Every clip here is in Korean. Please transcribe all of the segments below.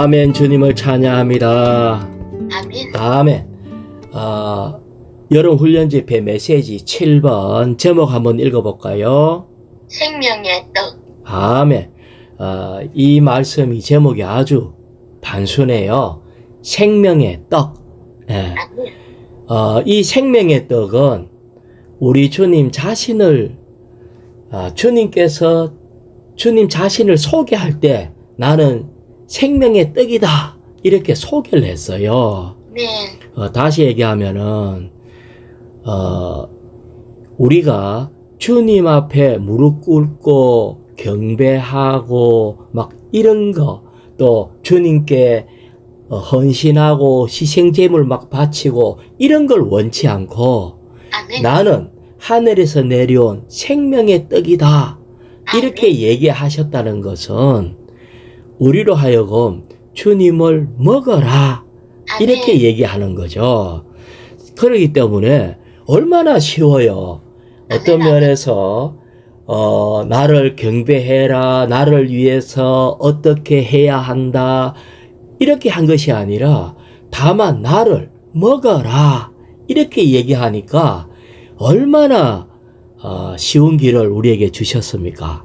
아멘. 주님을 찬양합니다. 아멘. 아멘. 여름 훈련 집회 메시지 7번 제목 한번 읽어볼까요? 생명의 떡. 아멘. 이 말씀이 제목이 아주 단순해요. 생명의 떡. 예. 아멘. 이 생명의 떡은 우리 주님 자신을 주님께서 주님 자신을 소개할 때 나는 생명의 떡이다 이렇게 소개를 했어요. 네. 다시 얘기하면은 우리가 주님 앞에 무릎 꿇고 경배하고 막 이런 거, 또 주님께 헌신하고 희생제물 막 바치고 이런 걸 원치 않고 아멘. 나는 하늘에서 내려온 생명의 떡이다 이렇게 얘기하셨다는 것은 우리로 하여금 주님을 먹어라 이렇게 아멘. 얘기하는 거죠. 그렇기 때문에 얼마나 쉬워요. 어떤 아멘. 면에서 나를 경배해라, 나를 위해서 어떻게 해야 한다 이렇게 한 것이 아니라 다만 나를 먹어라 이렇게 얘기하니까 얼마나 쉬운 길을 우리에게 주셨습니까?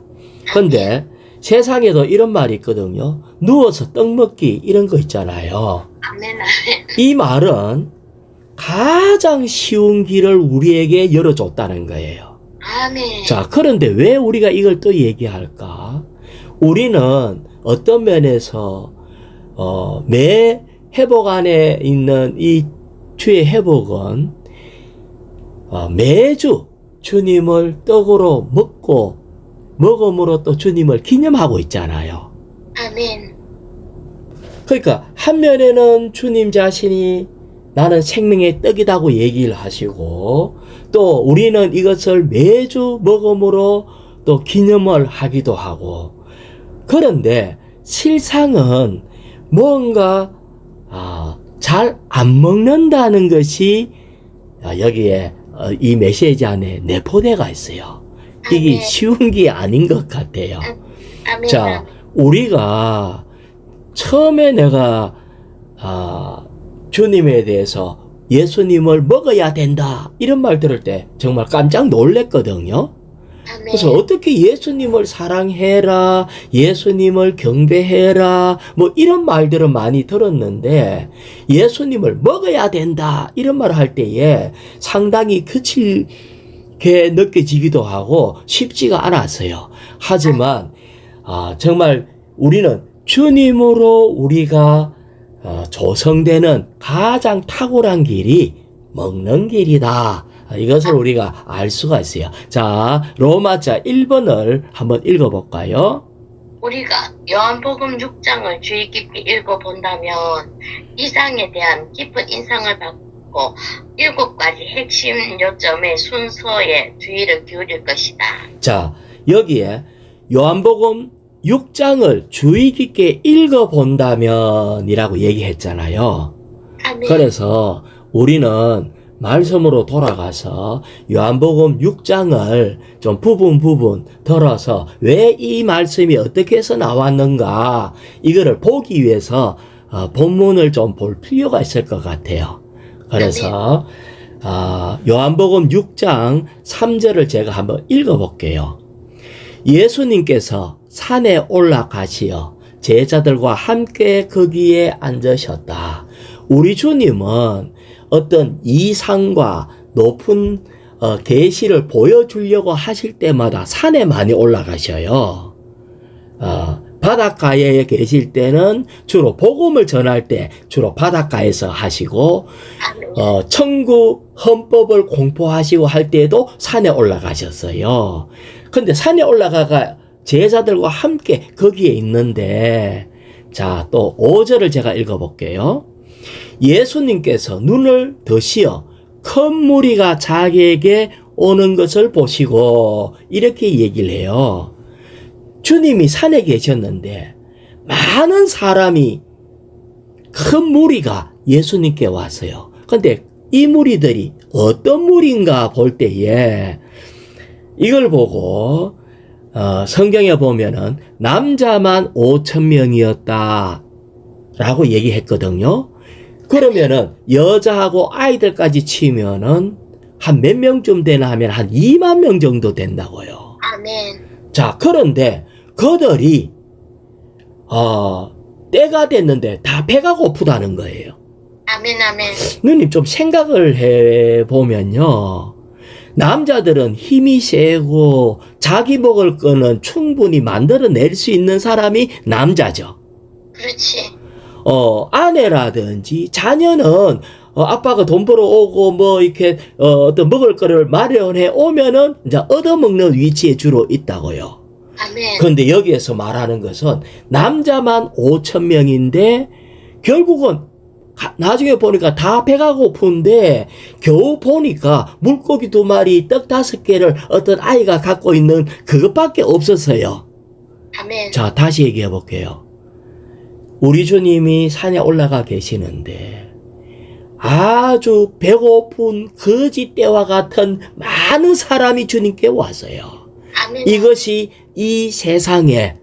근데 세상에도 이런 말이 있거든요. 누워서 떡 먹기 이런 거 있잖아요. 아멘. 아멘. 이 말은 가장 쉬운 길을 우리에게 열어줬다는 거예요. 아멘. 자, 그런데 왜 우리가 이걸 또 얘기할까? 우리는 어떤 면에서 매 회복 안에 있는 이 주의 회복은 매주 주님을 떡으로 먹고 먹음으로 또 주님을 기념하고 있잖아요. 아멘. 그러니까 한 면에는 주님 자신이 나는 생명의 떡이라고 얘기를 하시고 또 우리는 이것을 매주 먹음으로 또 기념을 하기도 하고, 그런데 실상은 뭔가 잘 안 먹는다는 것이 여기에 이 메시지 안에 내포되어 있어요. 이게 아멘. 쉬운 게 아닌 것 같아요. 아멘. 자, 우리가 처음에 내가 주님에 대해서 예수님을 먹어야 된다 이런 말 들을 때 정말 깜짝 놀랐거든요. 아멘. 그래서 어떻게 예수님을 사랑해라, 예수님을 경배해라 뭐 이런 말들은 많이 들었는데 예수님을 먹어야 된다 이런 말을 할 때에 상당히 거칠게 느껴지기도 하고 쉽지가 않았어요. 하지만 정말 우리는 주님으로 우리가 조성되는 가장 탁월한 길이 먹는 길이다. 이것을 우리가 알 수가 있어요. 자, 로마자 1번을 한번 읽어볼까요? 우리가 요한복음 6장을 주의 깊게 읽어본다면 이상에 대한 깊은 인상을 받고 7가지 핵심 요점의 순서에 주의를 기울일 것이다. 자, 여기에 요한복음 6장을 주의 깊게 읽어본다면 이라고 얘기했잖아요. 아멘. 그래서 우리는 말씀으로 돌아가서 요한복음 6장을 좀 부분 들어서 왜 이 말씀이 어떻게 해서 나왔는가 이거를 보기 위해서 본문을 좀 볼 필요가 있을 것 같아요. 그래서 요한복음 6장 3절을 제가 한번 읽어볼게요. 예수님께서 산에 올라가시어 제자들과 함께 거기에 앉으셨다. 우리 주님은 어떤 이상과 높은 계시를 보여주려고 하실 때마다 산에 많이 올라가셔요. 바닷가에 계실 때는 주로 복음을 전할 때 주로 바닷가에서 하시고 천국 헌법을 공포하시고 할 때에도 산에 올라가셨어요. 근데 산에 올라가가 제자들과 함께 거기에 있는데, 자, 또 5절을 제가 읽어볼게요. 예수님께서 눈을 드시어 큰 무리가 자기에게 오는 것을 보시고 이렇게 얘기를 해요. 주님이 산에 계셨는데 많은 사람이 큰 무리가 예수님께 왔어요. 근데 이 무리들이 어떤 무리인가 볼 때에 이걸 보고 성경에 보면은 남자만 5,000명이었다 라고 얘기했거든요. 그러면은 여자하고 아이들까지 치면은 한 몇 명쯤 되나 하면 한 2만 명 정도 된다고요. 아멘. 자, 그런데 그들이 때가 됐는데 다 배가 고프다는 거예요. 아멘. 아멘. 누님 좀 생각을 해보면요. 남자들은 힘이 세고 자기 먹을 거는 충분히 만들어낼 수 있는 사람이 남자죠. 그렇지. 아내라든지 자녀는 아빠가 돈 벌어 오고 뭐 이렇게 어떤 먹을 거를 마련해 오면은 이제 얻어먹는 위치에 주로 있다고요. 아멘. 그런데 여기에서 말하는 것은 남자만 5천 명인데 결국은 나중에 보니까 다 배가 고픈데 겨우 보니까 물고기 2마리, 떡 5개를 어떤 아이가 갖고 있는 그것밖에 없었어요. 아멘. 자, 다시 얘기해 볼게요. 우리 주님이 산에 올라가 계시는데 아주 배고픈 거지 때와 같은 많은 사람이 주님께 왔어요. 아멘. 이것이 이 세상에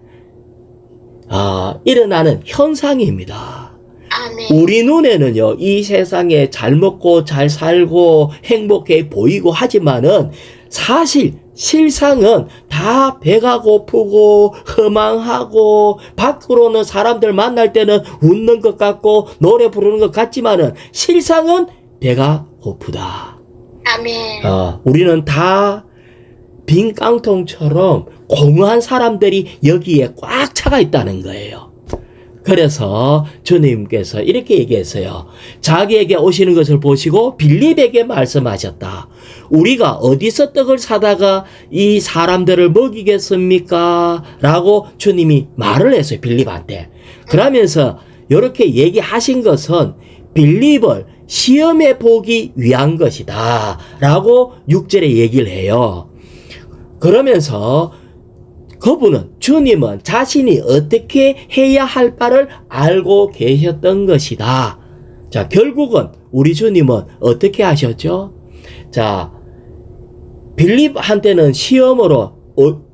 일어나는 현상입니다. 아멘. 우리 눈에는요, 이 세상에 잘 먹고 잘 살고 행복해 보이고 하지만은 사실 실상은 다 배가 고프고 허망하고 밖으로는 사람들 만날 때는 웃는 것 같고 노래 부르는 것 같지만은 실상은 배가 고프다. 아멘. 우리는 다 빈 깡통처럼 공허한 사람들이 여기에 꽉 차가 있다는 거예요. 그래서 주님께서 이렇게 얘기했어요. 자기에게 오시는 것을 보시고 빌립에게 말씀하셨다. 우리가 어디서 떡을 사다가 이 사람들을 먹이겠습니까? 라고 주님이 말을 했어요. 빌립한테. 그러면서 이렇게 얘기하신 것은 빌립을 시험해 보기 위한 것이다. 라고 6절에 얘기를 해요. 그러면서 그분은 주님은 자신이 어떻게 해야 할 바를 알고 계셨던 것이다. 자, 결국은 우리 주님은 어떻게 하셨죠? 자, 빌립한테는 시험으로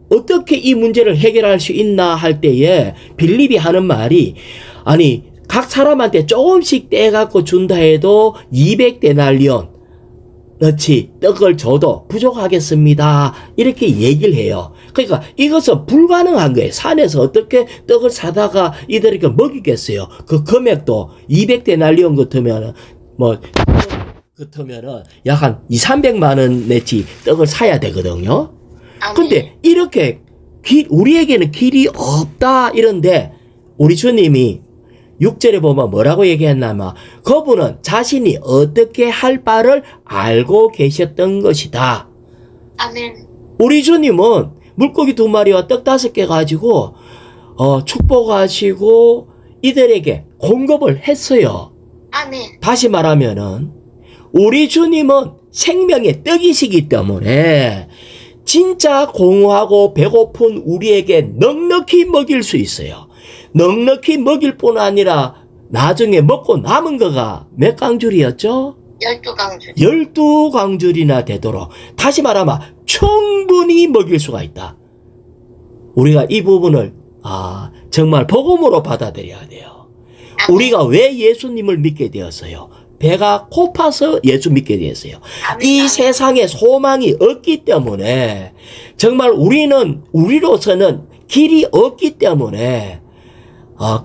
어떻게 이 문제를 해결할 수 있나 할 때에 빌립이 하는 말이 아니 각 사람한테 조금씩 떼갖고 준다 해도 200데나리온 너치 떡을 줘도 부족하겠습니다. 이렇게 얘기를 해요. 그러니까 이것은 불가능한 거예요. 산에서 어떻게 떡을 사다가 이들에게 먹이겠어요. 그 금액도 200데나리온 같으면은 약 한 200~300만 원 내치 떡을 사야 되거든요. 근데 이렇게 우리에게는 길이 없다 이런데 우리 주님이 6절에 보면 뭐라고 얘기했냐면 그분은 자신이 어떻게 할 바를 알고 계셨던 것이다. 아멘. 우리 주님은 물고기 2마리와 떡 5개 가지고 축복하시고 이들에게 공급을 했어요. 아멘. 다시 말하면은 우리 주님은 생명의 떡이시기 때문에 진짜 공허하고 배고픈 우리에게 넉넉히 먹일 수 있어요. 넉넉히 먹일 뿐 아니라 나중에 먹고 남은 거가 몇 강줄이었죠? 12강줄. 12강줄이나 되도록 다시 말하면 충분히 먹일 수가 있다. 우리가 이 부분을 정말 복음으로 받아들여야 돼요. 아멘. 우리가 왜 예수님을 믿게 되었어요? 배가 고파서 예수 믿게 되었어요. 아멘. 이 세상에 소망이 없기 때문에 정말 우리로서는 길이 없기 때문에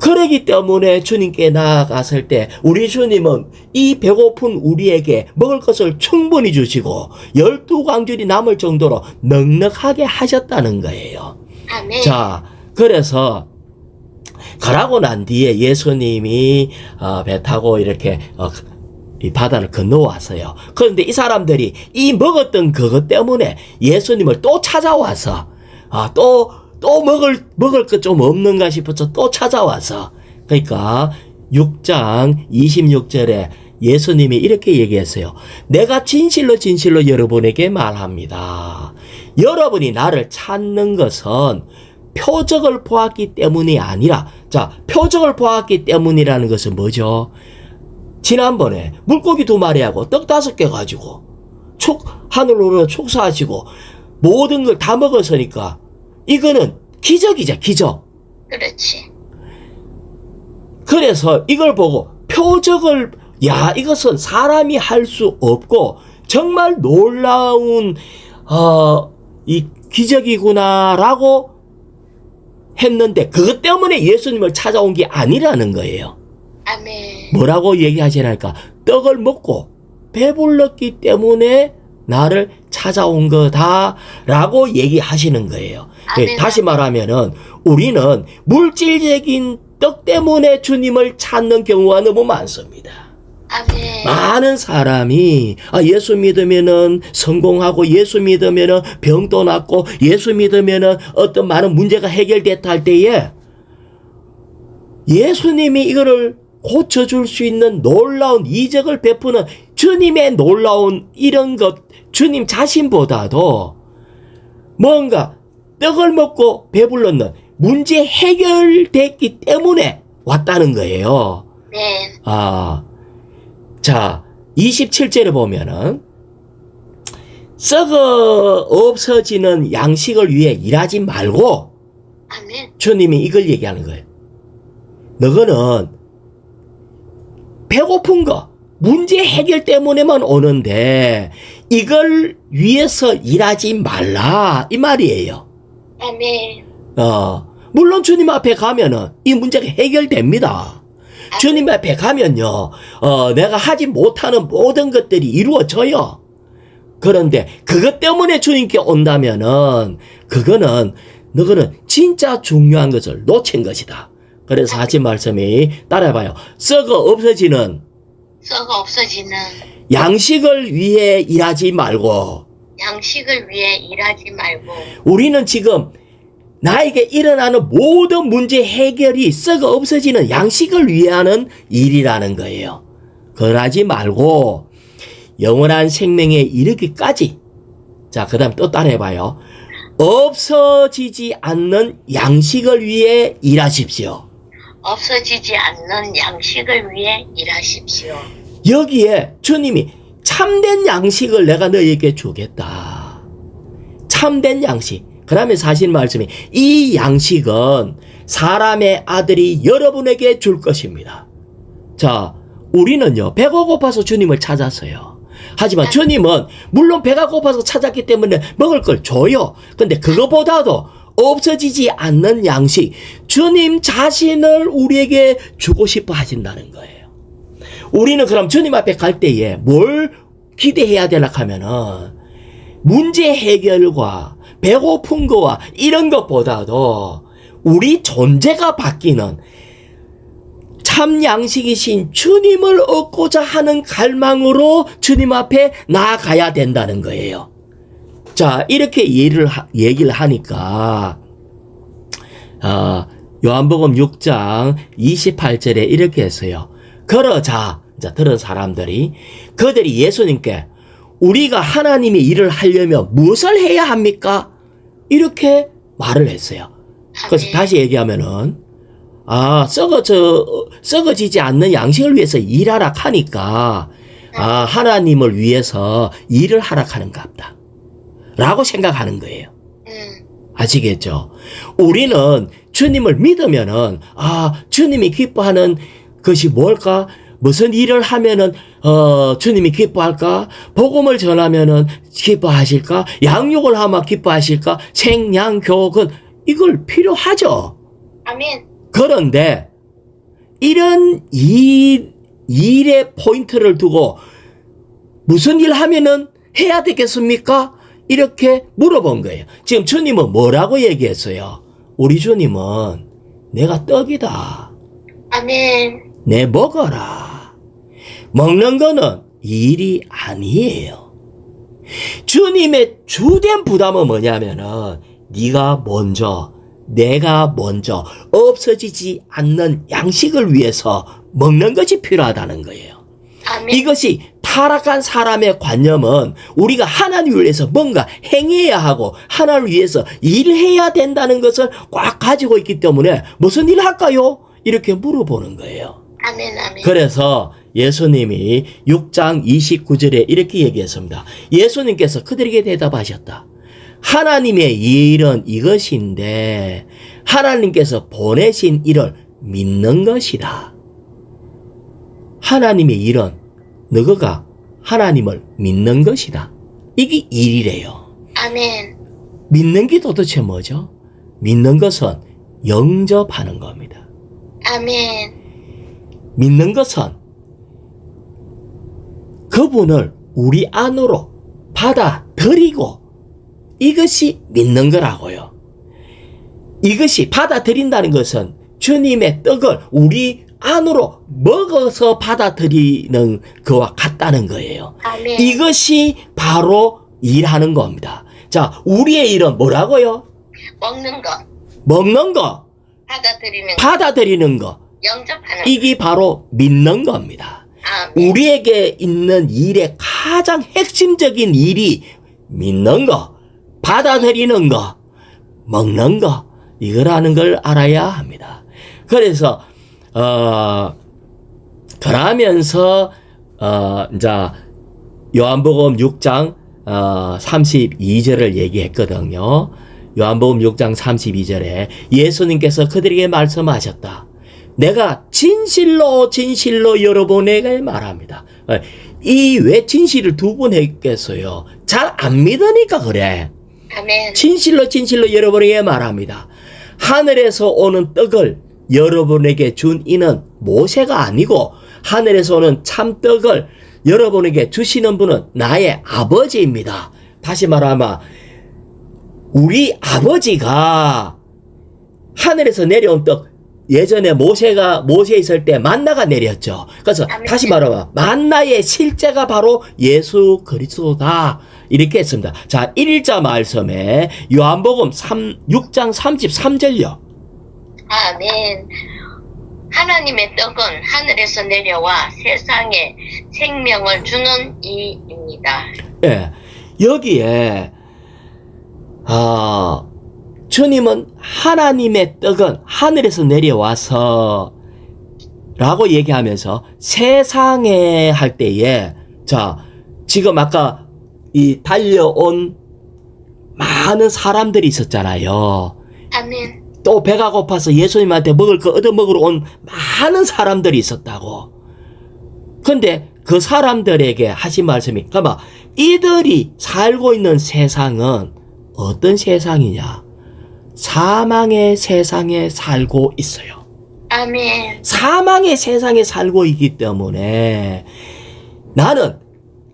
그러기 때문에 주님께 나아갔을 때 우리 주님은 이 배고픈 우리에게 먹을 것을 충분히 주시고 12강줄이 남을 정도로 넉넉하게 하셨다는 거예요. 아멘. 자, 그래서 그러고 난 뒤에 예수님이 배 타고 이렇게 이 바다를 건너왔어요. 그런데 이 사람들이 이 먹었던 그것 때문에 예수님을 또 찾아와서 또 먹을 것 좀 없는가 싶어서 또 찾아와서 그러니까 6장 26절에 예수님이 이렇게 얘기했어요. 내가 진실로 여러분에게 말합니다. 여러분이 나를 찾는 것은 표적을 보았기 때문이 아니라 표적을 보았기 때문이라는 것은 뭐죠? 지난번에 물고기 2마리하고 떡 5개 가지고 하늘로 축사하시고 모든 걸 다 먹었으니까 이거는 기적이죠, 기적. 그렇지. 그래서 이걸 보고 표적을, 야, 이것은 사람이 할 수 없고 정말 놀라운 이 기적이구나라고 했는데, 그것 때문에 예수님을 찾아온 게 아니라는 거예요. 아멘. 뭐라고 얘기하시나니까, 떡을 먹고 배불렀기 때문에 나를 찾아온 거다라고 얘기하시는 거예요. 아멘. 다시 말하면은 우리는 물질적인 떡 때문에 주님을 찾는 경우가 너무 많습니다. 아멘. 많은 사람이 예수 믿으면은 성공하고, 예수 믿으면은 병도 낫고, 예수 믿으면은 어떤 많은 문제가 해결됐다 할 때에 예수님이 이거를 고쳐줄 수 있는 놀라운 이적을 베푸는 주님의 놀라운 이런 것, 주님 자신보다도 뭔가 떡을 먹고 배불렀는 문제 해결됐기 때문에 왔다는 거예요. 네. 자, 27절에 보면은 썩어 없어지는 양식을 위해 일하지 말고, 아멘. 주님이 이걸 얘기하는 거예요. 너거는 배고픈 거, 문제 해결 때문에만 오는데 이걸 위해서 일하지 말라, 이 말이에요. 아멘. 물론 주님 앞에 가면은 이 문제가 해결됩니다. 주님 앞에 가면요, 내가 하지 못하는 모든 것들이 이루어져요. 그런데 그것 때문에 주님께 온다면은 너거는 진짜 중요한 것을 놓친 것이다. 그래서 하신 말씀이, 따라해봐요. 썩어 없어지는 양식을 위해 일하지 말고. 양식을 위해 일하지 말고. 우리는 지금 나에게 일어나는 모든 문제 해결이 썩어 없어지는 양식을 위해 하는 일이라는 거예요. 그러지 말고 영원한 생명에 이르기까지. 자, 그 다음 또 따라해봐요. 없어지지 않는 양식을 위해 일하십시오. 없어지지 않는 양식을 위해 일하십시오. 여기에 주님이 참된 양식을 내가 너에게 주겠다. 참된 양식. 그 다음에 사실 말씀이, 이 양식은 사람의 아들이 여러분에게 줄 것입니다. 자, 우리는요, 배가 고파서 주님을 찾았어요. 하지만 주님은 물론 배가 고파서 찾았기 때문에 먹을 걸 줘요. 근데 그거보다도 없어지지 않는 양식, 주님 자신을 우리에게 주고 싶어 하신다는 거예요. 우리는 그럼 주님 앞에 갈 때에 뭘 기대해야 되나 하면은, 문제 해결과 배고픈 거와 이런 것보다도 우리 존재가 바뀌는 참 양식이신 주님을 얻고자 하는 갈망으로 주님 앞에 나아가야 된다는 거예요. 자, 이렇게 얘기를 하니까, 요한복음 6장 28절에 이렇게 했어요. 그러자, 이제 들은 사람들이, 그들이 예수님께 우리가 하나님의 일을 하려면 무엇을 해야 합니까? 이렇게 말을 했어요. 그래서 다시 얘기하면은, 썩어지지 않는 양식을 위해서 일하라 하니까, 하나님을 위해서 일을 하라 하는가 보다 라고 생각하는 거예요. 아시겠죠? 우리는 주님을 믿으면은, 주님이 기뻐하는 것이 뭘까? 무슨 일을 하면은 주님이 기뻐할까? 복음을 전하면은 기뻐하실까? 양육을 하면 기뻐하실까? 생양교근, 이걸 필요하죠. 아멘. 그런데 이런 일의 포인트를 두고 무슨 일 하면은 해야 되겠습니까? 이렇게 물어본 거예요. 지금 주님은 뭐라고 얘기했어요? 우리 주님은 내가 떡이다. 아멘. 내 먹어라. 먹는 거는 일이 아니에요. 주님의 주된 부담은 뭐냐면은, 네가 먼저, 내가 먼저 없어지지 않는 양식을 위해서 먹는 것이 필요하다는 거예요. 아멘. 이것이 타락한 사람의 관념은 우리가 하나님을 위해서 뭔가 행해야 하고 하나님을 위해서 일해야 된다는 것을 꽉 가지고 있기 때문에 무슨 일 할까요? 이렇게 물어보는 거예요. 아멘. 아멘. 그래서 예수님이 6장 29절에 이렇게 얘기했습니다. 예수님께서 그들에게 대답하셨다. 하나님의 일은 이것인데 하나님께서 보내신 일을 믿는 것이다. 하나님의 일은 너가 하나님을 믿는 것이다. 이게 일이래요. 아멘. 믿는 게 도대체 뭐죠? 믿는 것은 영접하는 겁니다. 아멘. 믿는 것은 그분을 우리 안으로 받아들이고 이것이 믿는 거라고요. 이것이 받아들인다는 것은 주님의 떡을 우리 안으로 먹어서 받아들이는 것과 같다는 거예요. 아멘. 이것이 바로 일하는 겁니다. 자, 우리의 일은 뭐라고요? 먹는 거, 먹는 거, 받아들이는 거, 받아들이는 거. 영접하는 거. 이게 바로 믿는 겁니다. 아멘. 우리에게 있는 일의 가장 핵심적인 일이 믿는 거, 받아들이는 거, 먹는 거, 이거라는 걸 알아야 합니다. 그래서, 그러면서, 이제, 요한복음 6장, 32절을 얘기했거든요. 요한복음 6장 32절에 예수님께서 그들에게 말씀하셨다. 내가 진실로 진실로 여러분에게 말합니다. 이 왜 진실을 두 번 했겠어요? 잘 안 믿으니까 그래. 아멘. 진실로 진실로 여러분에게 말합니다. 하늘에서 오는 떡을 여러분에게 준 이는 모세가 아니고 하늘에서 오는 참떡을 여러분에게 주시는 분은 나의 아버지입니다. 다시 말하면 우리 아버지가 하늘에서 내려온 떡, 예전에 모세 있을 때 만나가 내렸죠. 그래서 아멘. 다시 말하면 만나의 실제가 바로 예수 그리스도다. 이렇게 했습니다. 자, 1자 말씀에 요한복음 6장 33절요. 아멘. 하나님의 떡은 하늘에서 내려와 세상에 생명을 주는 이입니다. 예, 여기에 주님은 하나님의 떡은 하늘에서 내려와서 라고 얘기하면서 세상에 할 때에 자, 지금 아까 이 달려온 많은 사람들이 있었잖아요. 아멘. 또 배가 고파서 예수님한테 먹을 거 얻어먹으러 온 많은 사람들이 있었다고. 근데 그 사람들에게 하신 말씀이, 그러면 이들이 살고 있는 세상은 어떤 세상이냐? 사망의 세상에 살고 있어요. 아멘. 사망의 세상에 살고 있기 때문에 나는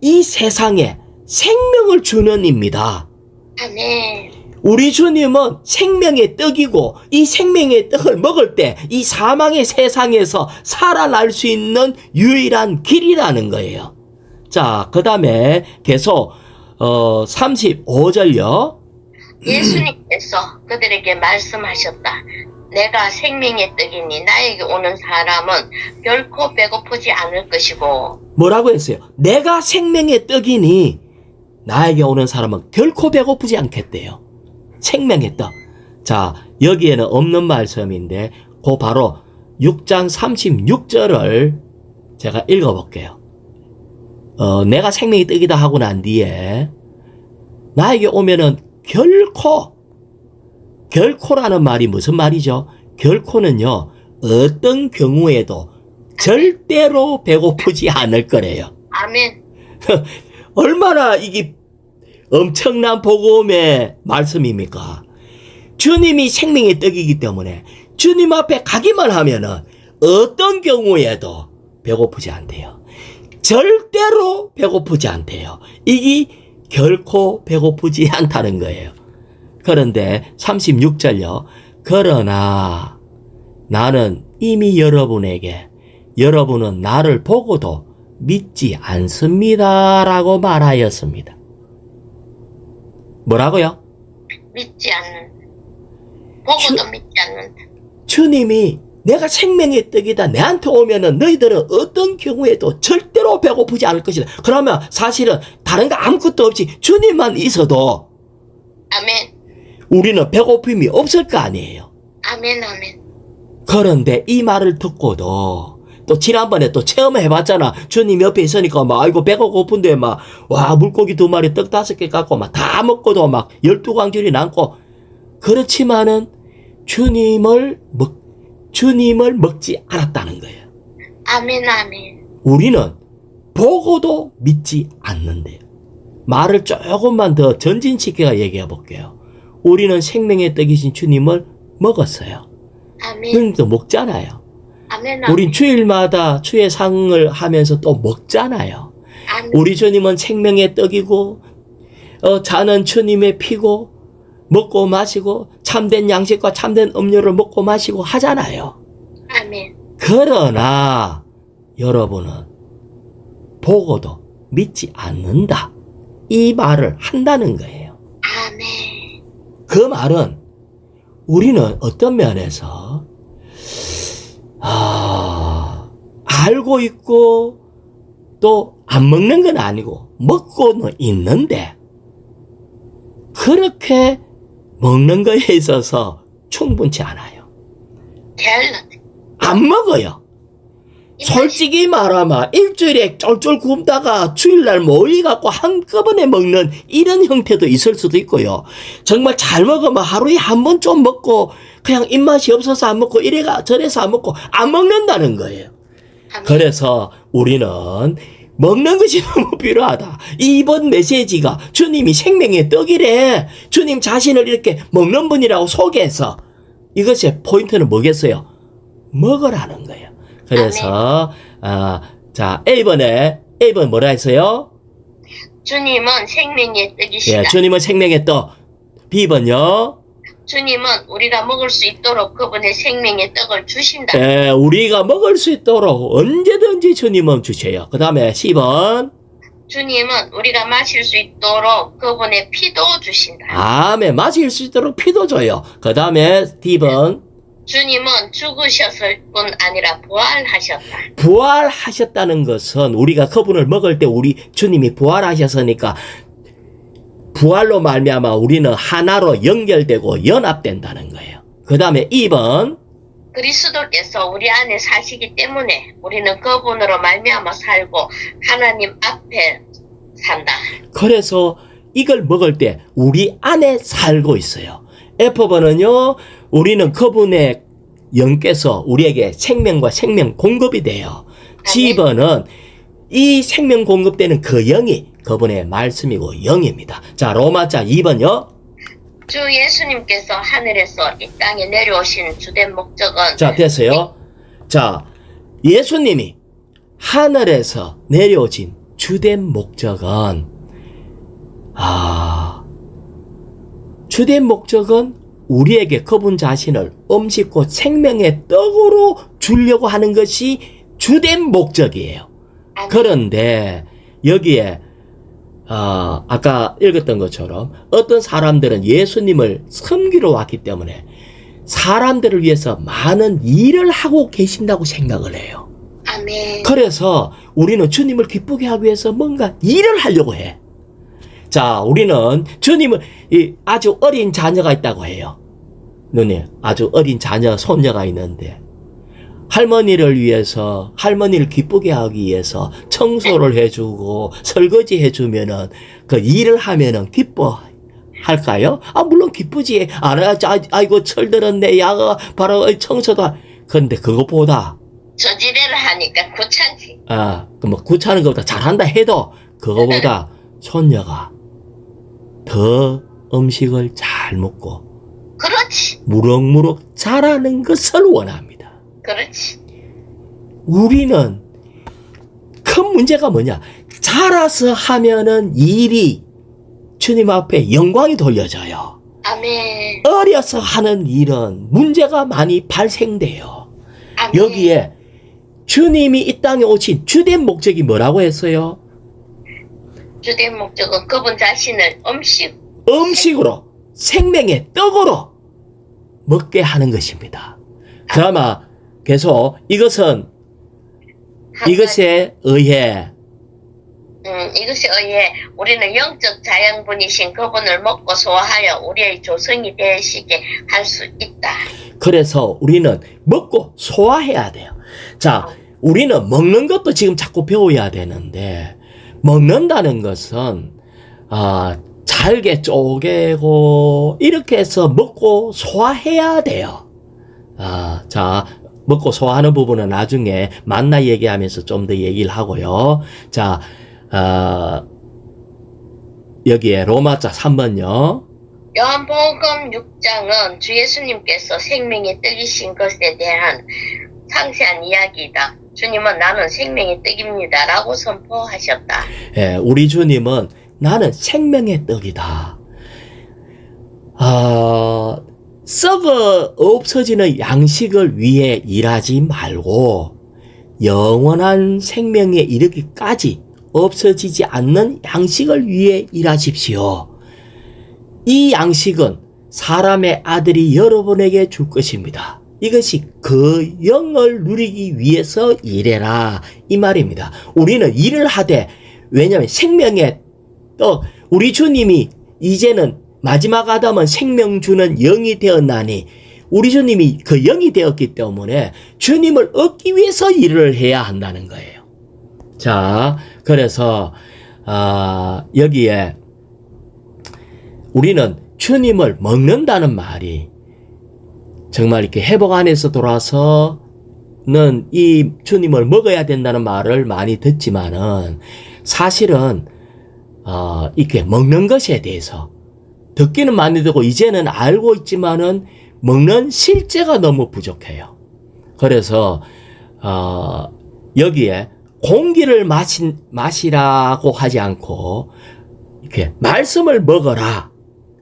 이 세상에 생명을 주는 입니다. 아멘. 우리 주님은 생명의 떡이고 이 생명의 떡을 먹을 때 이 사망의 세상에서 살아날 수 있는 유일한 길이라는 거예요. 자, 그 다음에 계속 35절요. 예수님께서 그들에게 말씀하셨다. 내가 생명의 떡이니 나에게 오는 사람은 결코 배고프지 않을 것이고. 뭐라고 했어요? 내가 생명의 떡이니 나에게 오는 사람은 결코 배고프지 않겠대요. 생명의 떡. 자, 여기에는 없는 말씀인데 그 바로 6장 36절을 제가 읽어볼게요. 내가 생명의 떡이다 하고 난 뒤에 나에게 오면은 결코라는 말이 무슨 말이죠? 결코는요, 어떤 경우에도 절대로 배고프지 않을 거래요. 아멘. 얼마나 이게 엄청난 복음의 말씀입니까? 주님이 생명의 떡이기 때문에 주님 앞에 가기만 하면은 어떤 경우에도 배고프지 않대요. 절대로 배고프지 않대요. 이게 결코 배고프지 않다는 거예요. 그런데 36절요. 그러나 나는 이미 여러분은 나를 보고도 믿지 않습니다. 라고 말하였습니다. 뭐라고요? 믿지 않는. 보고도 믿지 않는다. 주님이 내가 생명의 떡이다. 내한테 오면은 너희들은 어떤 경우에도 절대로 배고프지 않을 것이다. 그러면 사실은 다른 거 아무것도 없이 주님만 있어도 아멘. 우리는 배고픔이 없을 거 아니에요. 아멘. 아멘. 그런데 이 말을 듣고도 또 지난번에 또 체험해봤잖아. 주님 옆에 있으니까 막 아이고 배가 고픈데 막 와 물고기 2마리 떡 5개 갖고 막 다 먹고도 막 12광줄이 남고 그렇지만은 주님을 먹지 않았다는 거예요. 아멘. 아멘. 우리는 보고도 믿지 않는데요. 말을 조금만 더 전진시켜 얘기해 볼게요. 우리는 생명의 떡이신 주님을 먹었어요. 아멘. 주님도 먹잖아요. 아멘. 우린 주일마다 주의 상을 하면서 또 먹잖아요. 아멘. 우리 주님은 생명의 떡이고 자는 주님의 피고 먹고 마시고 참된 양식과 참된 음료를 먹고 마시고 하잖아요. 아멘. 그러나 여러분은 보고도 믿지 않는다. 이 말을 한다는 거예요. 아멘. 그 말은 우리는 어떤 면에서 알고 있고 또 안 먹는 건 아니고 먹고는 있는데 그렇게 먹는 거에 있어서 충분치 않아요. 갤러디. 안 먹어요. 솔직히 말하면 일주일에 쫄쫄 굶다가 주일날 모이갖고 한꺼번에 먹는 이런 형태도 있을 수도 있고요. 정말 잘 먹으면 하루에 한 번 좀 먹고 그냥 입맛이 없어서 안 먹고 이래가 저래서 안 먹고 안 먹는다는 거예요. 아멘. 그래서 우리는 먹는 것이 너무 필요하다. 이번 메시지가 주님이 생명의 떡이래. 주님 자신을 이렇게 먹는 분이라고 소개해서 이것의 포인트는 뭐겠어요? 먹으라는 거예요. 그래서 자 A번 뭐라 했어요? 주님은 생명의 떡이시다. 예, 주님은 생명의 떡. B번요. 주님은 우리가 먹을 수 있도록 그분의 생명의 떡을 주신다. 예, 우리가 먹을 수 있도록 언제든지 주님은 주셔요. 그 다음에 C번. 주님은 우리가 마실 수 있도록 그분의 피도 주신다. 아멘. 마실 수 있도록 피도 줘요. 그 다음에 D번. 주님은 죽으셨을 뿐 아니라 부활하셨다. 부활하셨다는 것은 우리가 그분을 먹을 때 우리 주님이 부활하셨으니까 부활로 말미암아 우리는 하나로 연결되고 연합된다는 거예요. 그 다음에 2번. 그리스도께서 우리 안에 사시기 때문에 우리는 그분으로 말미암아 살고 하나님 앞에 산다. 그래서 이걸 먹을 때 우리 안에 살고 있어요. F번은요, 우리는 그분의 영께서 우리에게 생명과 생명 공급이 돼요. G번은 이 생명 공급되는 그 영이 그분의 말씀이고 영입니다. 자, 로마자 2번요. 주 예수님께서 하늘에서 이 땅에 내려오신 주된 목적은 자, 됐어요. 자, 예수님이 하늘에서 내려오신 주된 목적은 주된 목적은 우리에게 그분 자신을 음식과 생명의 떡으로 주려고 하는 것이 주된 목적이에요. 그런데 여기에 아까 읽었던 것처럼 어떤 사람들은 예수님을 섬기러 왔기 때문에 사람들을 위해서 많은 일을 하고 계신다고 생각을 해요. 아멘. 그래서 우리는 주님을 기쁘게 하기 위해서 뭔가 일을 하려고 해. 자, 우리는 주님을 아주 어린 자녀가 있다고 해요. 누님, 아주 어린 자녀, 손녀가 있는데 할머니를 위해서, 할머니를 기쁘게 하기 위해서 청소를 해주고 설거지 해주면은 그 일을 하면은 기뻐할까요? 물론 기쁘지. 아이고 철들었네. 야가 바로 청소도. 근데 그것보다 저지레를 하니까 귀찮지. 귀찮은 것보다 잘한다 해도 그거보다 손녀가 더 음식을 잘 먹고 그렇지. 무럭무럭 자라는 것을 원합니다. 그렇지. 우리는 큰 문제가 뭐냐? 자라서 하면은 일이 주님 앞에 영광이 돌려져요. 아멘. 어려서 하는 일은 문제가 많이 발생돼요. 아멘. 여기에 주님이 이 땅에 오신 주된 목적이 뭐라고 했어요? 주된 목적은 그분 자신을 음식으로, 생명의 떡으로 먹게 하는 것입니다. 그나마 계속 이것에 의해 이것에 의해 우리는 영적 자양분이신 그분을 먹고 소화하여 우리의 조성이 되시게 할 수 있다. 그래서 우리는 먹고 소화해야 돼요. 자, 우리는 먹는 것도 지금 자꾸 배워야 되는데 먹는다는 것은 잘게 쪼개고 이렇게 해서 먹고 소화해야 돼요. 자, 먹고 소화하는 부분은 나중에 만나 얘기하면서 좀 더 얘기를 하고요. 자, 여기에 로마자 3번요. 요한복음 6장은 주 예수님께서 생명의 떡이신 것에 대한 상세한 이야기이다. 주님은 나는 생명의 떡입니다. 라고 선포하셨다. 예, 우리 주님은 나는 생명의 떡이다. 썩어 없어지는 양식을 위해 일하지 말고 영원한 생명에 이르기까지 없어지지 않는 양식을 위해 일하십시오. 이 양식은 사람의 아들이 여러분에게 줄 것입니다. 이것이 그 영을 누리기 위해서 일해라 이 말입니다. 우리는 일을 하되 왜냐하면 생명의 떡 우리 주님이 이제는 마지막 아담은 생명 주는 영이 되었나니 우리 주님이 그 영이 되었기 때문에 주님을 얻기 위해서 일을 해야 한다는 거예요. 자, 그래서 여기에 우리는 주님을 먹는다는 말이 정말 이렇게 회복 안에서 돌아서는 이 주님을 먹어야 된다는 말을 많이 듣지만은 사실은 이렇게 먹는 것에 대해서 듣기는 많이 듣고 이제는 알고 있지만은 먹는 실제가 너무 부족해요. 그래서 여기에 공기를 마시라고 하지 않고 이렇게 말씀을 먹어라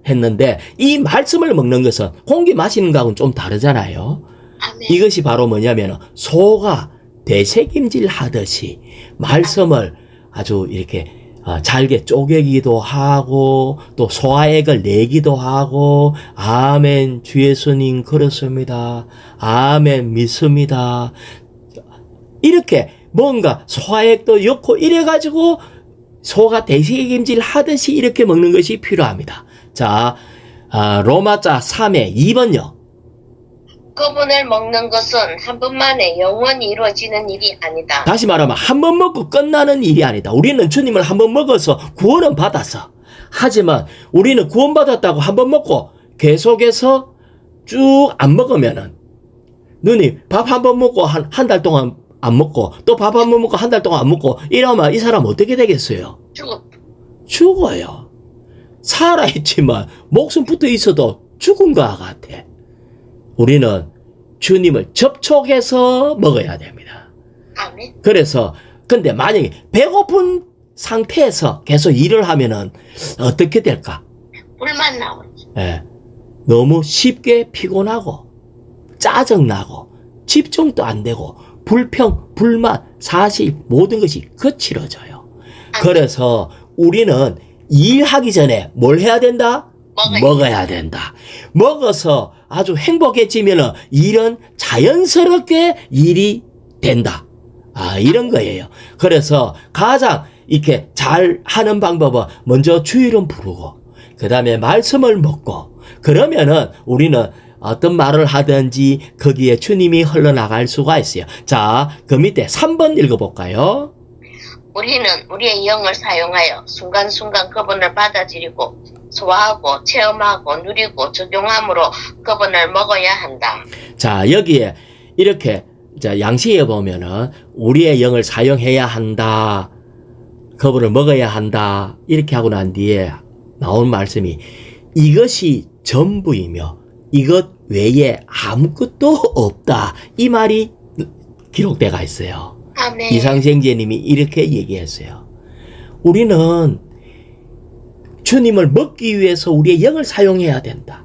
했는데 이 말씀을 먹는 것은 공기 마시는 거하고는 좀 다르잖아요. 아멘. 이것이 바로 뭐냐면 소가 되새김질 하듯이 말씀을 아주 이렇게 잘게 쪼개기도 하고 또 소화액을 내기도 하고 아멘 주 예수님 그렇습니다. 아멘 믿습니다. 이렇게 뭔가 소화액도 넣고 이래가지고 소가 되새김질 하듯이 이렇게 먹는 것이 필요합니다. 자, 로마자 3의 2번요. 그분을 먹는 것은 한 번만에 영원히 이루어지는 일이 아니다. 다시 말하면 한 번 먹고 끝나는 일이 아니다. 우리는 주님을 한 번 먹어서 구원은 받았어. 하지만 우리는 구원받았다고 한 번 먹고 계속해서 쭉 안 먹으면은 누님 밥 한 번 먹고 한 달 동안 안 먹고 또 밥 한 번 먹고 한 달 동안 안 먹고 이러면 이 사람 어떻게 되겠어요? 죽어요. 살아있지만 목숨 붙어 있어도 죽은 것 같아. 우리는 주님을 접촉해서 먹어야 됩니다. 아멘. 그래서 근데 만약에 배고픈 상태에서 계속 일을 하면은 어떻게 될까? 불만 나오지. 예, 너무 쉽게 피곤하고 짜증나고 집중도 안 되고 불평, 불만, 사실 모든 것이 거칠어져요. 그래서 우리는 일하기 전에 뭘 해야 된다? 먹어야 된다. 먹어서 아주 행복해지면은 일은 자연스럽게 일이 된다. 이런 거예요. 그래서 가장 이렇게 잘 하는 방법은 먼저 주일은 부르고, 그 다음에 말씀을 먹고, 그러면은 우리는 어떤 말을 하든지 거기에 주님이 흘러나갈 수가 있어요. 자, 그 밑에 3번 읽어볼까요? 우리는 우리의 영을 사용하여 순간순간 그분을 받아들이고 소화하고 체험하고 누리고 적용함으로 그분을 먹어야 한다. 자, 여기에 이렇게 양식에 보면은 우리의 영을 사용해야 한다. 그분을 먹어야 한다. 이렇게 하고 난 뒤에 나온 말씀이 이것이 전부이며 이것 외에 아무것도 없다. 이 말이 기록되어 있어요. 아멘. 이상생제님이 이렇게 얘기했어요. 우리는 주님을 먹기 위해서 우리의 영을 사용해야 된다.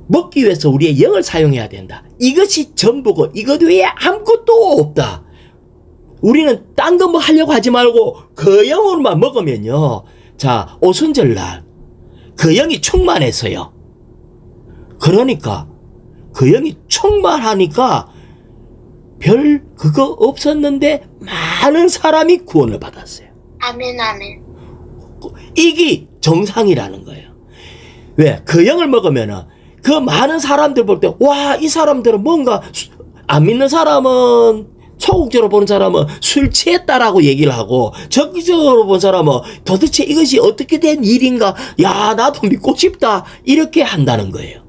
먹기 위해서 우리의 영을 사용해야 된다. 이것이 전부고 이것 외에 아무것도 없다. 우리는 딴 거 뭐 하려고 하지 말고 그 영으로만 먹으면요. 자, 오순절날 그 영이 충만해서요. 그러니까 그 영이 충만하니까 별 그거 없었는데 많은 사람이 구원을 받았어요. 아멘, 아멘. 이게 정상이라는 거예요. 왜? 그 영을 먹으면은 그 많은 사람들 볼 때, 와, 이 사람들은 뭔가, 안 믿는 사람은, 소극적으로 보는 사람은 술 취했다라고 얘기를 하고, 적극적으로 본 사람은 도대체 이것이 어떻게 된 일인가, 야, 나도 믿고 싶다. 이렇게 한다는 거예요.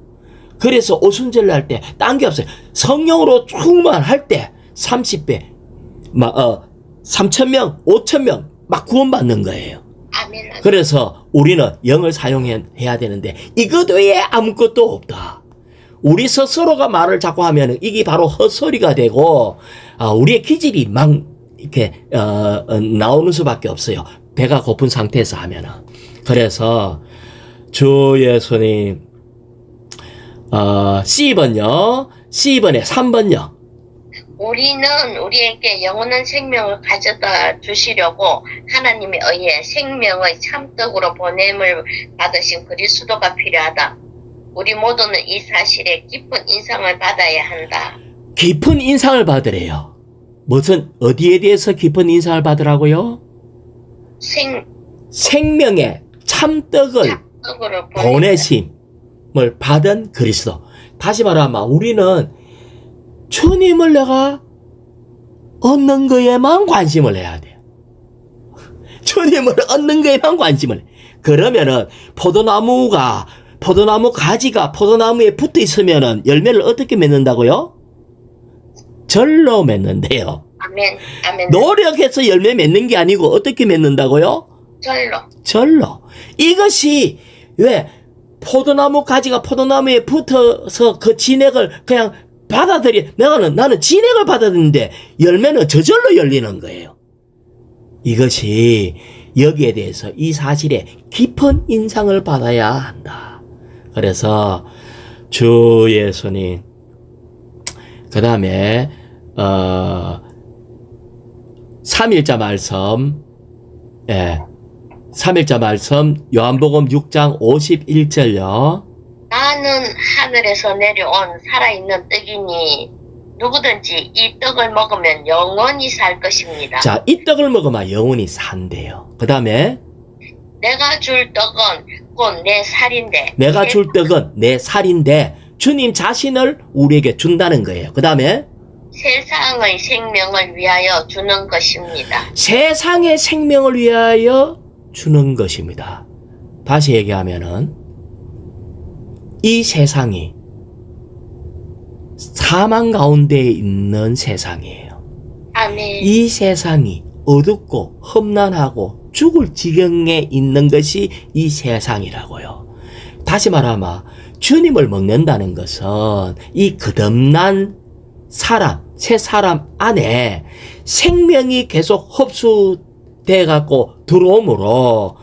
그래서 오순절날 할 때 딴 게 없어요. 성령으로 충만할 때 30배, 3,000명, 5,000명 막 구원받는 거예요. 아멘. 아멘. 그래서 우리는 영을 사용해야 되는데 이것 외에 아무것도 없다. 우리 스스로가 말을 자꾸 하면 이게 바로 헛소리가 되고 우리의 기질이 막 이렇게 나오는 수밖에 없어요. 배가 고픈 상태에서 하면은. 그래서 주 예수님 C번요. C번에 3번요. 우리는 우리에게 영원한 생명을 가져다 주시려고 하나님의 의해 생명의 참떡으로 보냄을 받으신 그리스도가 필요하다. 우리 모두는 이 사실에 깊은 인상을 받아야 한다. 깊은 인상을 받으래요. 무슨 어디에 대해서 깊은 인상을 받으라고요? 생명의 참떡을 참떡으로 보내심을 받은 그리스도. 다시 말하면 우리는 주님을 내가 얻는 거에만 관심을 해야 돼요. 주님을 얻는 거에만 관심을 해. 그러면은 포도나무 가지가 포도나무에 붙어 있으면은 열매를 어떻게 맺는다고요? 절로 맺는데요. 아멘. 아멘. 노력해서 열매 맺는 게 아니고 어떻게 맺는다고요? 절로. 이것이 왜 포도나무 가지가 포도나무에 붙어서 그 진액을 그냥 나는 진액을 받아들이는데 열매는 저절로 열리는 거예요. 이것이 여기에 대해서 이 사실에 깊은 인상을 받아야 한다. 그래서 주 예수님 그 다음에 3일자 말씀 3일자 말씀 요한복음 6장 51절요. 나는 하늘에서 내려온 살아있는 떡이니 누구든지 이 떡을 먹으면 영원히 살 것입니다. 자, 이 떡을 먹으면 영원히 산대요. 그 다음에 내가 줄 떡은 곧 내 살인데 내가 줄 떡은 내 살인데 주님 자신을 우리에게 준다는 거예요. 그 다음에 세상의 생명을 위하여 주는 것입니다. 세상의 생명을 위하여 주는 것입니다. 다시 얘기하면은 이 세상이 사망 가운데 있는 세상이에요. 아멘. 이 세상이 어둡고 험난하고 죽을 지경에 있는 것이 이 세상이라고요. 다시 말하면 주님을 먹는다는 것은 이 거듭난 사람, 새 사람 안에 생명이 계속 흡수돼 갖고 들어오므로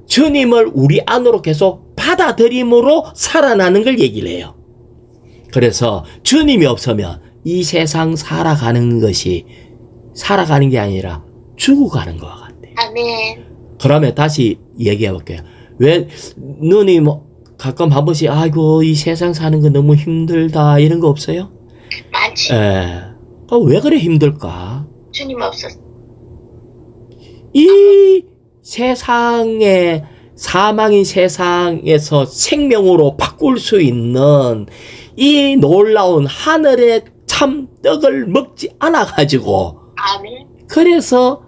주님을 우리 안으로 계속 받아들임으로 살아나는 걸 얘기를 해요. 그래서 주님이 없으면 이 세상 살아가는 게 아니라 죽어가는 것 같아요. 아멘. 그러면 다시 얘기해 볼게요. 왜 누님 가끔 한 번씩 아이고 이 세상 사는 거 너무 힘들다 이런 거 없어요? 많지. 왜 그래 힘들까? 주님 없었어. 이 세상에 사망인 세상에서 생명으로 바꿀 수 있는 이 놀라운 하늘의 참 떡을 먹지 않아 가지고 아멘. 그래서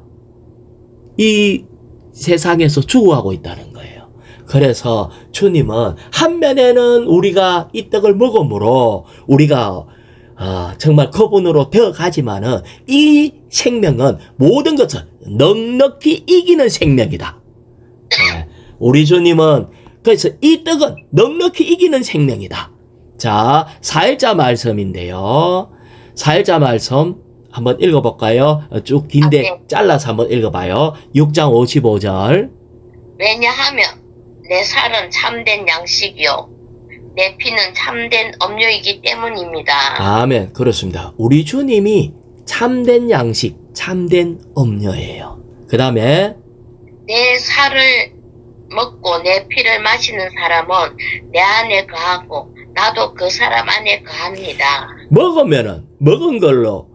이 세상에서 죽어가고 있다는 거예요. 그래서 주님은 한면에는 우리가 이 떡을 먹음으로 우리가 정말 그분으로 되어가지만은 이 생명은 모든 것을 넉넉히 이기는 생명이다. 우리 주님은 그래서 이 떡은 넉넉히 이기는 생명이다. 자, 4일자 말씀인데요. 4일자 말씀 한번 읽어볼까요? 쭉 긴데 잘라서 한번 읽어봐요. 6장 55절. 왜냐하면 내 살은 참된 양식이요 내 피는 참된 음료이기 때문입니다. 아멘. 그렇습니다. 우리 주님이 참된 양식, 참된 음료예요. 그 다음에 내 살을 먹고 내 피를 마시는 사람은 내 안에 거하고 나도 그 사람 안에 거합니다. 먹으면은 먹은 걸로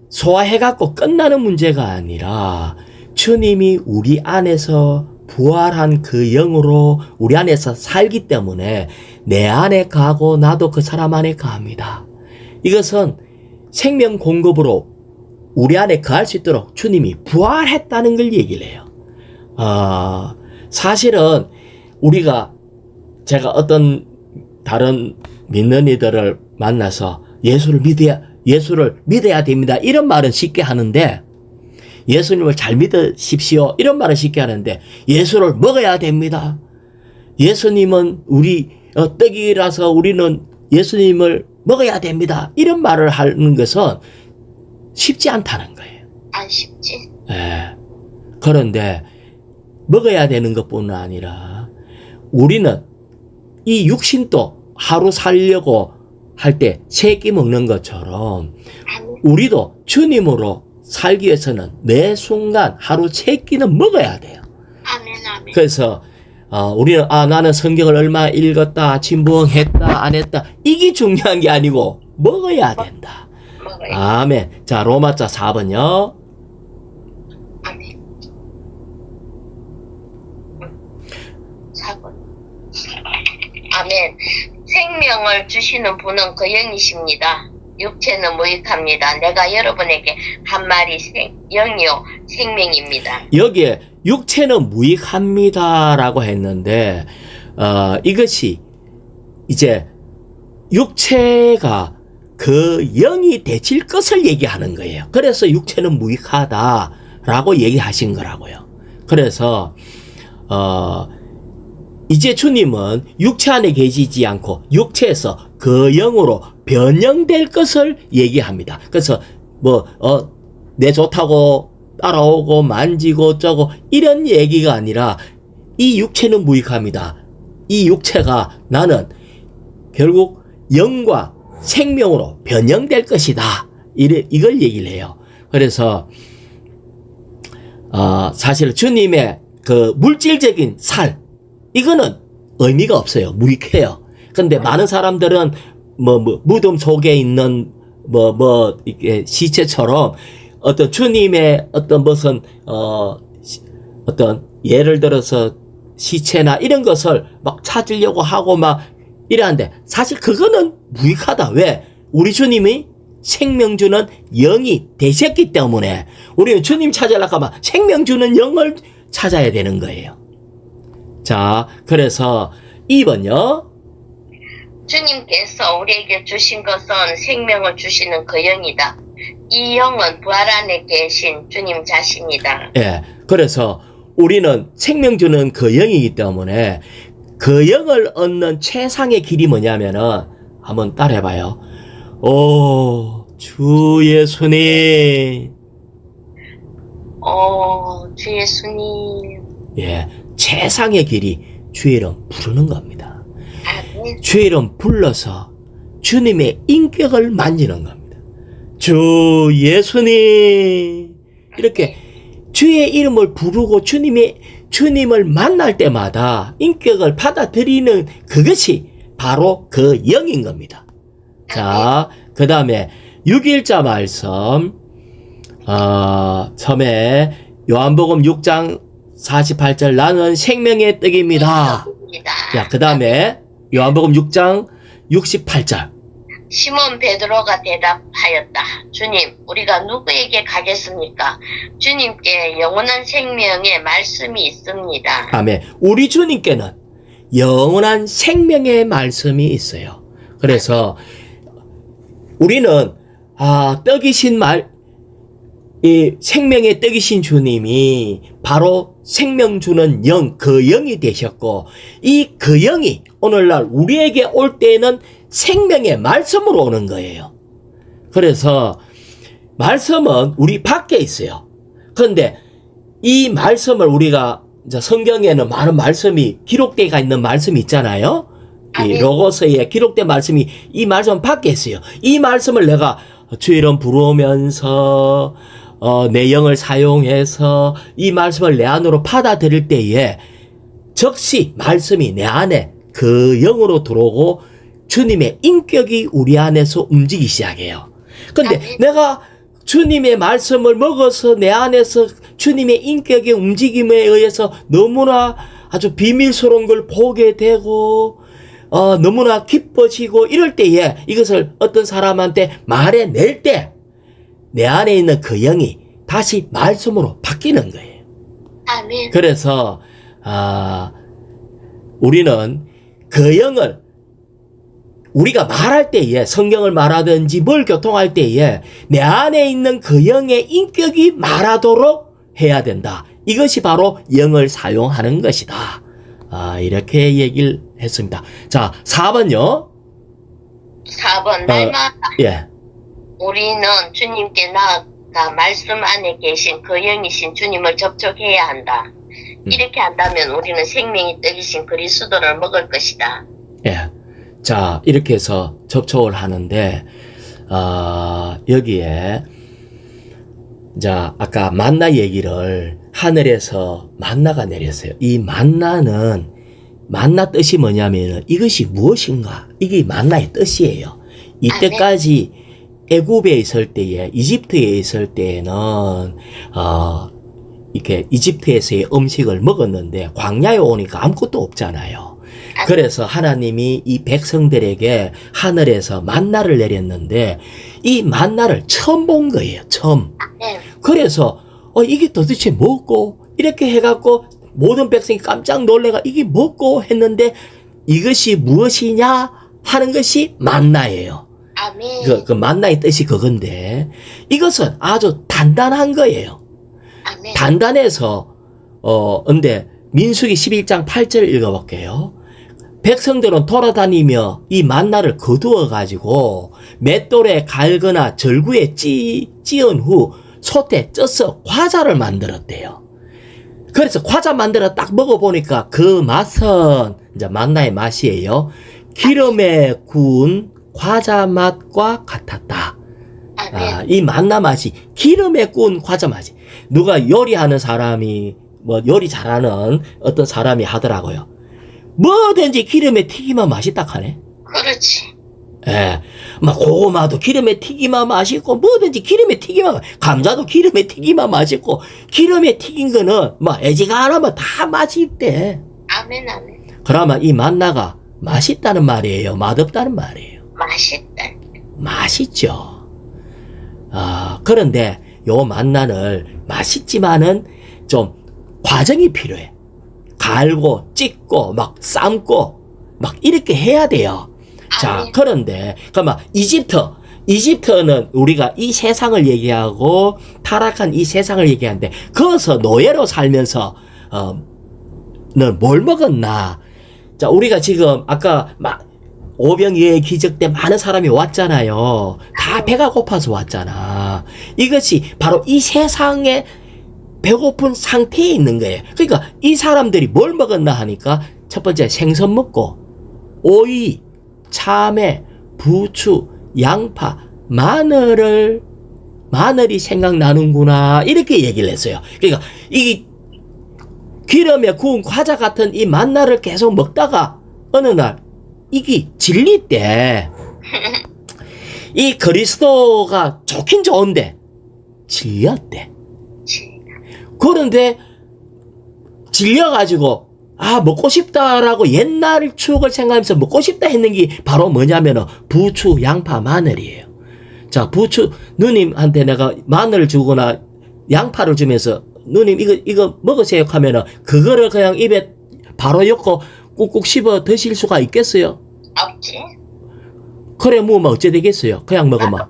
소화해갖고 끝나는 문제가 아니라 주님이 우리 안에서 부활한 그 영으로 우리 안에서 살기 때문에 내 안에 가고 나도 그 사람 안에 가합니다. 이것은 생명 공급으로 우리 안에 거할 수 있도록 주님이 부활했다는 걸 얘기를 해요. 사실은 제가 어떤 다른 믿는 이들을 만나서 예수를 믿어야 됩니다. 이런 말은 쉽게 하는데, 예수님을 잘 믿으십시오. 이런 말은 쉽게 하는데, 예수를 먹어야 됩니다. 예수님은 우리 떡이라서 우리는 예수님을 먹어야 됩니다. 이런 말을 하는 것은 쉽지 않다는 거예요. 안 쉽지. 예. 그런데 먹어야 되는 것뿐만 아니라 우리는 이 육신도 하루 살려고 할 때 세 끼 먹는 것처럼 우리도 주님으로 살기 위해서는 매 순간 하루 세 끼는 먹어야 돼요. 아멘, 아멘. 그래서 우리는 나는 성경을 얼마 읽었다, 진부응했다, 안 했다, 이게 중요한 게 아니고 먹어야 된다. 먹어야. 아멘. 자, 로마자 4번요. 아멘. 4번. 아멘. 생명을 주시는 분은 그 영이십니다. 육체는 무익합니다. 내가 여러분에게 한 말이 영이요 생명입니다. 여기에 육체는 무익합니다라고 했는데 이것이 이제 육체가 그 영이 되칠 것을 얘기하는 거예요. 그래서 육체는 무익하다라고 얘기하신 거라고요. 그래서 이제 주님은 육체 안에 계시지 않고 육체에서 그 영으로 변형될 것을 얘기합니다. 그래서 내 좋다고 따라오고 만지고 저고 이런 얘기가 아니라 이 육체는 무익합니다. 이 육체가 나는 결국 영과 생명으로 변형될 것이다. 이걸 얘기를 해요. 그래서 사실 주님의 그 물질적인 살 이거는 의미가 없어요. 무익해요. 근데 많은 사람들은 무덤 속에 있는 이게 시체처럼 어떤 주님의 어떤 무슨 어떤 예를 들어서 시체나 이런 것을 막 찾으려고 하고 막 이러는데 사실 그거는 무익하다. 왜? 우리 주님이 생명 주는 영이 되셨기 때문에 우리는 주님 찾으려고 하면 생명 주는 영을 찾아야 되는 거예요. 자, 그래서 2번요. 주님께서 우리에게 주신 것은 생명을 주시는 그 영이다. 이 영은 부활 안에 계신 주님 자신이다. 예. 그래서 우리는 생명 주는 그 영이기 때문에 그 영을 얻는 최상의 길이 뭐냐면은 한번 따라해봐요. 오, 주 예수님. 주 예수님. 예. 최상의 길이 주의 이름 부르는 겁니다. 아멘. 주의 이름 불러서 주님의 인격을 만지는 겁니다. 주 예수님. 이렇게 주의 이름을 부르고 주님을 만날 때마다 인격을 받아들이는 그것이 바로 그 영인 겁니다. 자, 그 다음에 6일자 말씀, 처음에 요한복음 6장 48절 나는 생명의 떡입니다. 자, 그 다음에 요한복음 6장 68절. 시몬 베드로가 대답하였다. 주님, 우리가 누구에게 가겠습니까? 주님께 영원한 생명의 말씀이 있습니다. 아멘. 우리 주님께는 영원한 생명의 말씀이 있어요. 그래서 우리는 떡이신 이 생명의 떡이신 주님이 바로 생명 주는 영, 그 영이 되셨고 이 그 영이 오늘날 우리에게 올 때에는 생명의 말씀으로 오는 거예요. 그래서 말씀은 우리 밖에 있어요. 그런데 이 말씀을 우리가 이제 성경에는 많은 말씀이 기록되어 있는 말씀이 있잖아요. 이 로고스에 기록된 말씀이 이 말씀 밖에 있어요. 이 말씀을 내가 주의 이름 부르면서 내 영을 사용해서 이 말씀을 내 안으로 받아들일 때에 즉시 말씀이 내 안에 그 영으로 들어오고 주님의 인격이 우리 안에서 움직이기 시작해요. 근데 내가 주님의 말씀을 먹어서 내 안에서 주님의 인격의 움직임에 의해서 너무나 아주 비밀스러운 걸 보게 되고 너무나 기뻐지고 이럴 때에 이것을 어떤 사람한테 말해낼 때 내 안에 있는 그 영이 다시 말씀으로 바뀌는 거예요. 아멘. 그래서 우리는 그 영을 우리가 말할 때에 성경을 말하든지 뭘 교통할 때에 내 안에 있는 그 영의 인격이 말하도록 해야 된다. 이것이 바로 영을 사용하는 것이다. 이렇게 얘기를 했습니다. 자, 4번요. 4번 날마다 예. 우리는 주님께 나아가 말씀 안에 계신 그 영이신 주님을 접촉해야 한다. 이렇게 한다면 우리는 생명의 떡이신 그리스도를 먹을 것이다. 예. 자, 이렇게 해서 접촉을 하는데, 여기에, 자, 아까 만나 얘기를 하늘에서 만나가 내렸어요. 이 만나는, 만나 뜻이 뭐냐면은 이것이 무엇인가? 이게 만나의 뜻이에요. 이때까지 애굽에 있을 때에, 이집트에 있을 때에는, 이렇게 이집트에서의 음식을 먹었는데 광야에 오니까 아무것도 없잖아요. 그래서 하나님이 이 백성들에게 하늘에서 만나를 내렸는데 이 만나를 처음 본 거예요. 처음. 그래서 이게 도대체 뭐고 이렇게 해갖고 모든 백성이 깜짝 놀래가 이게 뭐고 했는데 이것이 무엇이냐 하는 것이 만나예요. 아멘. 그 만나의 뜻이 그건데 이것은 아주 단단한 거예요. 아멘. 단단해서 근데 민수기 11장 8절 읽어볼게요. 백성들은 돌아다니며 이 만나를 거두어 가지고 맷돌에 갈거나 절구에 찌은 후 솥에 쪄서 과자를 만들었대요. 그래서 과자 만들어 딱 먹어보니까 그 맛은 이제 만나의 맛이에요. 기름에 구운 과자 맛과 같았다. 이 만나 맛이 기름에 구운 과자 맛이. 누가 요리하는 사람이 뭐 요리 잘하는 어떤 사람이 하더라고요. 뭐든지 기름에 튀기면 맛있다 하네. 그렇지. 예. 막 고구마도 기름에 튀기면 맛있고 뭐든지 기름에 튀기면 감자도 기름에 튀기면 맛있고 기름에 튀긴 거는 막 애지간하면 다 맛이 있대. 아멘 아멘. 그러면 이 만나가 맛있다는 말이에요. 맛없다는 말이에요. 맛있다. 맛있죠. 그런데 요 만나를 맛있지만은 좀 과정이 필요해. 갈고 찢고 막 삶고 막 이렇게 해야 돼요. 자, 그런데 그러면 이집트는 우리가 이 세상을 얘기하고 타락한 이 세상을 얘기하는데 거기서 노예로 살면서 는 뭘 먹었나? 자, 우리가 지금 아까 막 오병이어의 기적 때 많은 사람이 왔잖아요. 다 배가 고파서 왔잖아. 이것이 바로 이 세상에 배고픈 상태에 있는 거예요. 그러니까 이 사람들이 뭘 먹었나 하니까 첫 번째 생선 먹고 오이, 참외, 부추, 양파, 마늘이 생각나는구나 이렇게 얘기를 했어요. 그러니까 이 기름에 구운 과자 같은 이 만나를 계속 먹다가 어느 날 이게 질릴 이 그리스도가 좋긴 좋은데 질렸대. 그런데 질려가지고 먹고 싶다라고 옛날 추억을 생각하면서 먹고 싶다 했는 게 바로 뭐냐면은 부추, 양파, 마늘이에요. 자, 부추 누님한테 내가 마늘을 주거나 양파를 주면서 누님 이거 먹으세요 하면은 그거를 그냥 입에 바로 엮고 꾹꾹 씹어 드실 수가 있겠어요? 없지. 그래 뭐 어째 되겠어요? 그냥 먹으면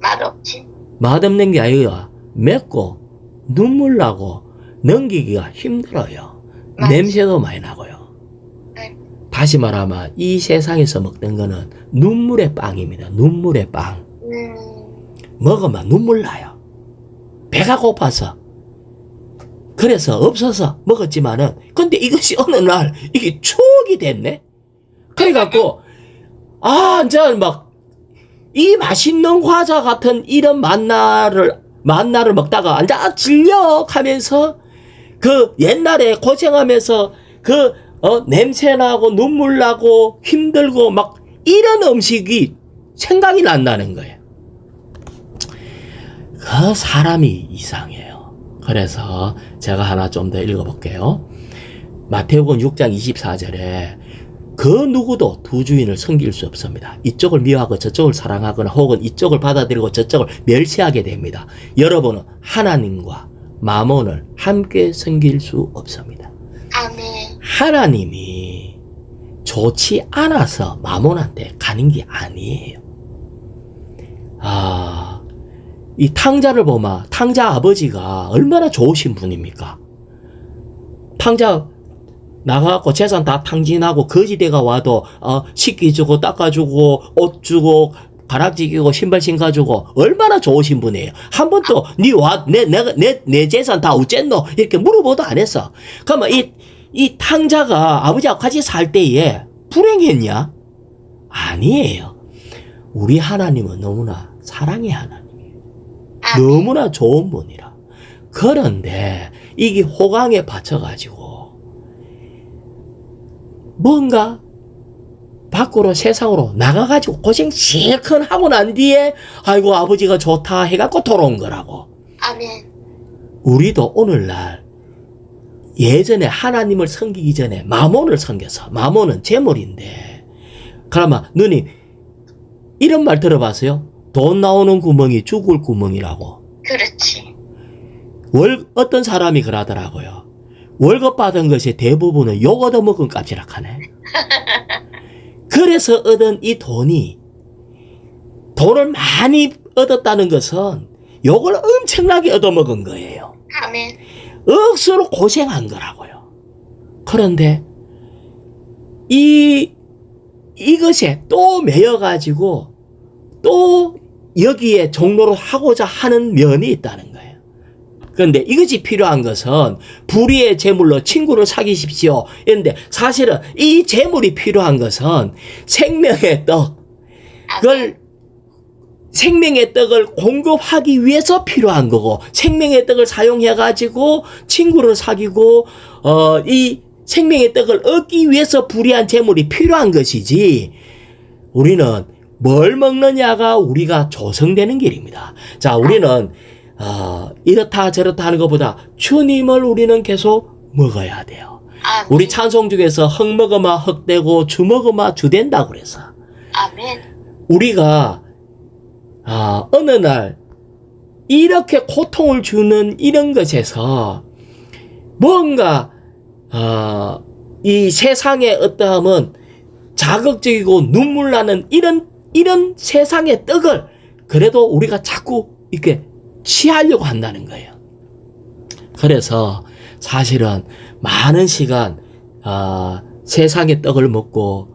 맛없지. 맛없는 게 아니라 맵고 눈물 나고 넘기기가 힘들어요. 냄새도 많이 나고요. 다시 말하면 이 세상에서 먹던 거는 눈물의 빵입니다. 눈물의 빵. 먹으면 눈물 나요. 배가 고파서. 그래서 없어서 먹었지만은 근데 이것이 어느 날 이게 추억이 됐네. 그래갖고 이제 막 이 맛있는 과자 같은 이런 만나를 먹다가 앉아 질려 하면서 그 옛날에 고생하면서 그 냄새나고 눈물 나고 힘들고 막 이런 음식이 생각이 난다는 거예요. 그 사람이 이상해요. 그래서 제가 하나 좀 더 읽어볼게요. 마태복음 6장 24절에 그 누구도 두 주인을 섬길 수 없습니다. 이쪽을 미워하고 저쪽을 사랑하거나 혹은 이쪽을 받아들이고 저쪽을 멸시하게 됩니다. 여러분은 하나님과 마몬을 함께 섬길 수 없습니다. 아멘. 하나님이 좋지 않아서 마몬한테 가는 게 아니에요. 이 탕자를 보면 탕자 아버지가 얼마나 좋으신 분입니까? 탕자 나가갖고 재산 다 탕진하고 거지대가 와도 씻기주고 닦아주고 옷 주고 가락지 끼고 신발 신가주고 얼마나 좋으신 분이에요. 한 번도 내 재산 다 어쨌노 이렇게 물어보도 안 했어. 그러면 이 탕자가 아버지하고 같이 살 때에 불행했냐? 아니에요. 우리 하나님은 너무나 사랑의 하나님이에요. 너무나 좋은 분이라. 그런데 이게 호강에 받쳐가지고 뭔가 밖으로 세상으로 나가가지고 고생 실컷 하고 난 뒤에 아이고 아버지가 좋다 해갖고 돌아온 거라고. 아멘. 우리도 오늘날 예전에 하나님을 섬기기 전에 마몬을 섬겨서, 마몬은 재물인데, 그러면 누님 이런 말 들어봤어요? 돈 나오는 구멍이 죽을 구멍이라고. 그렇지. 어떤 사람이 그러더라고요. 월급 받은 것이 대부분은 욕 얻어먹은 값이라 하네. 그래서 얻은 이 돈이, 돈을 많이 얻었다는 것은 욕을 엄청나게 얻어먹은 거예요. 아멘. 억수로 고생한 거라고요. 그런데 이것에 또 매여가지고 또 여기에 종로를 하고자 하는 면이 있다는 거예요. 그런데 이것이 필요한 것은 불의의 재물로 친구를 사귀십시오. 그런데 사실은 이 재물이 필요한 것은 생명의 떡을 공급하기 위해서 필요한 거고, 생명의 떡을 사용해가지고 친구를 사귀고, 이 생명의 떡을 얻기 위해서 불의한 재물이 필요한 것이지, 우리는 뭘 먹느냐가 우리가 조성되는 길입니다. 자, 우리는, 이렇다 저렇다 하는 것보다 주님을 우리는 계속 먹어야 돼요. 아멘. 우리 찬송 중에서 흙 먹으마 흙 되고 주 먹으마 주 된다고 그래서. 아멘. 우리가 어느 날 이렇게 고통을 주는 이런 것에서 뭔가 이 세상의 어떠함은 자극적이고 눈물 나는 이런 세상의 떡을 그래도 우리가 자꾸 이렇게 취하려고 한다는 거예요. 그래서 사실은 많은 시간 세상의 떡을 먹고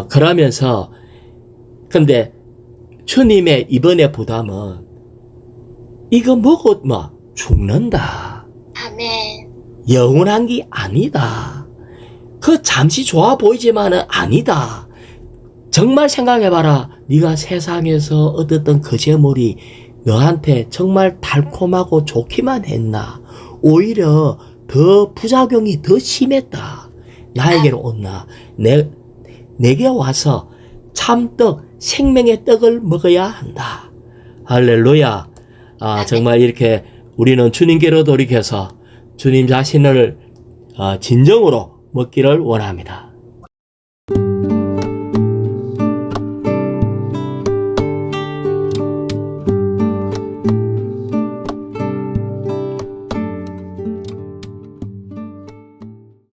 그러면서, 근데 주님의 이번에 부담은 이거 먹으면 죽는다. 아멘. 영원한 게 아니다. 그 잠시 좋아 보이지만은 아니다. 정말 생각해봐라. 네가 세상에서 얻었던 그 재물이 너한테 정말 달콤하고 좋기만 했나? 오히려 더 부작용이 더 심했다. 나에게로 온나? 내게 와서 참떡, 생명의 떡을 먹어야 한다. 할렐루야. 정말 이렇게 우리는 주님께로 돌이켜서 주님 자신을 진정으로 먹기를 원합니다.